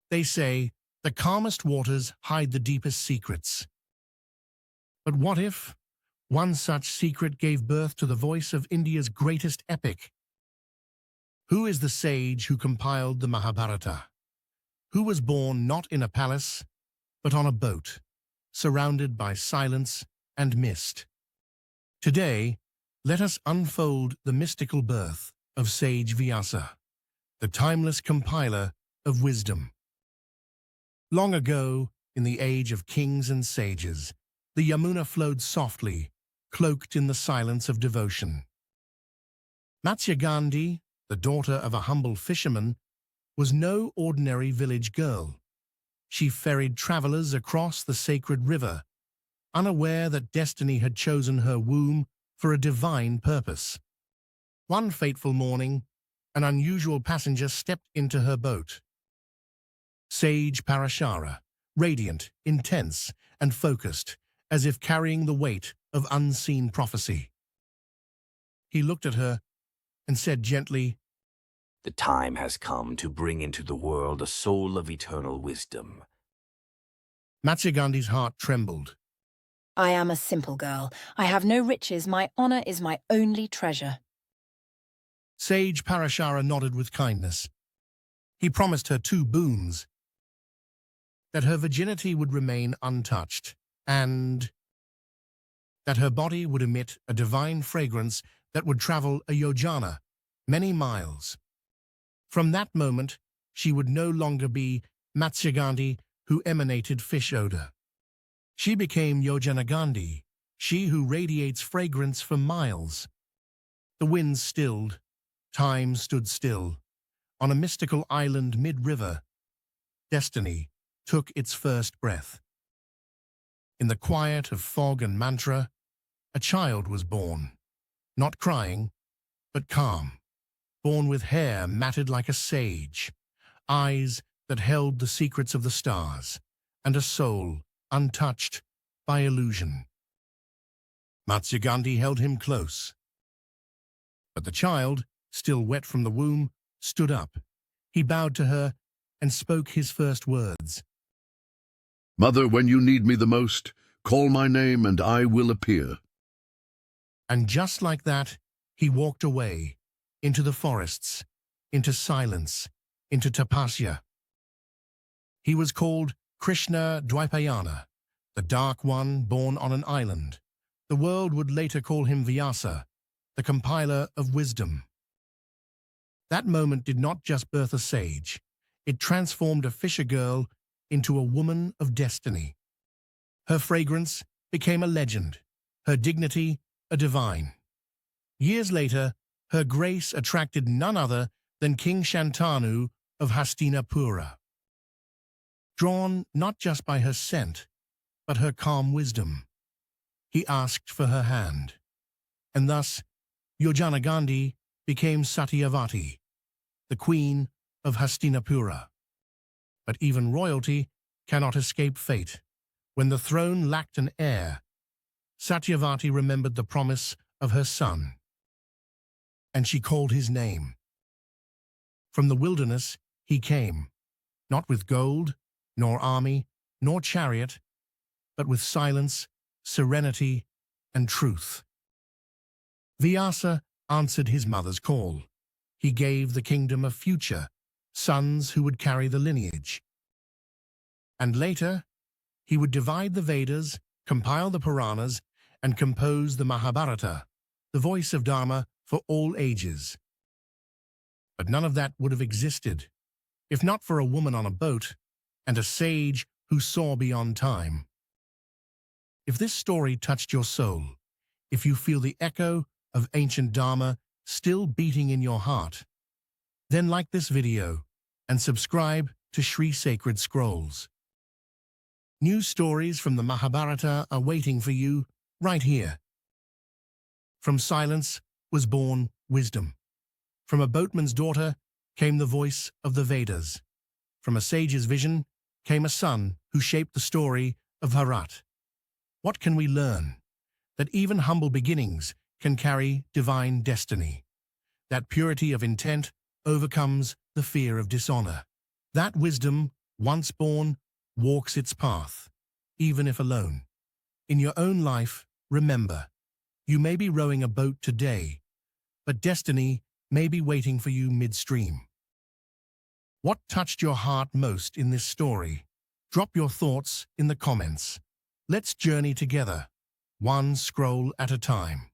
They say the calmest waters hide the deepest secrets. But what if one such secret gave birth to the voice of India's greatest epic? Who is the sage who compiled the Mahabharata? Who was born not in a palace, but on a boat, surrounded by silence and mist? Today, let us unfold the mystical birth of Sage Vyasa, the timeless compiler of wisdom. Long ago, in the age of kings and sages, the Yamuna flowed softly, cloaked in the silence of devotion. Matsyagandhi, the daughter of a humble fisherman, was no ordinary village girl. She ferried travelers across the sacred river, unaware that destiny had chosen her womb for a divine purpose. One fateful morning, an unusual passenger stepped into her boat. Sage Parashara, radiant, intense, and focused, as if carrying the weight of unseen prophecy. He looked at her and said gently, "The time has come to bring into the world a soul of eternal wisdom." Matsyagandhi's heart trembled. I am a simple girl. I have no riches. My honor is my only treasure. Sage Parashara nodded with kindness. He promised her 2 boons: that her virginity would remain untouched, and that her body would emit a divine fragrance that would travel a yojana, many miles. From that moment, she would no longer be Matsyagandhi, who emanated fish odor. She became Yojanagandhi, she who radiates fragrance for miles. The winds stilled, time stood still. On a mystical island mid-river, destiny took its first breath. In the quiet of fog and mantra, a child was born, not crying, but calm, born with hair matted like a sage, eyes that held the secrets of the stars, and a soul untouched by illusion. Matsyagandhi held him close. But the child, still wet from the womb, stood up. He bowed to her and spoke his first words. "Mother, when you need me the most, call my name and I will appear." And just like that, he walked away, into the forests, into silence, into tapasya. He was called Krishna Dvaipayana, the Dark One born on an island. The world would later call him Vyasa, the compiler of wisdom. That moment did not just birth a sage. It transformed a fisher girl into a woman of destiny. Her fragrance became a legend, her dignity a divine. Years later, her grace attracted none other than King Shantanu of Hastinapura. Drawn not just by her scent, but her calm wisdom, he asked for her hand. And thus, Yojanagandhi became Satyavati, the queen of Hastinapura. But even royalty cannot escape fate. When the throne lacked an heir, Satyavati remembered the promise of her son, and she called his name. From the wilderness he came, not with gold, nor army, nor chariot, but with silence, serenity, and truth. Vyasa answered his mother's call. He gave the kingdom a future, sons who would carry the lineage. And later, he would divide the Vedas, compile the Puranas, and compose the Mahabharata, the voice of Dharma for all ages. But none of that would have existed if not for a woman on a boat and a sage who saw beyond time. If this story touched your soul, if you feel the echo of ancient Dharma still beating in your heart, then like this video and subscribe to Shree Sacred Scrolls. New stories from the Mahabharata are waiting for you right here. From silence was born wisdom. From a boatman's daughter came the voice of the Vedas. From a sage's vision came a son who shaped the story of Bharat. What can we learn? That even humble beginnings can carry divine destiny. That purity of intent overcomes the fear of dishonor. That wisdom once born, walks its path, even if alone. In your own life, remember, you may be rowing a boat today, but destiny may be waiting for you midstream. What touched your heart most in this story? Drop your thoughts in the comments. Let's journey together, one scroll at a time.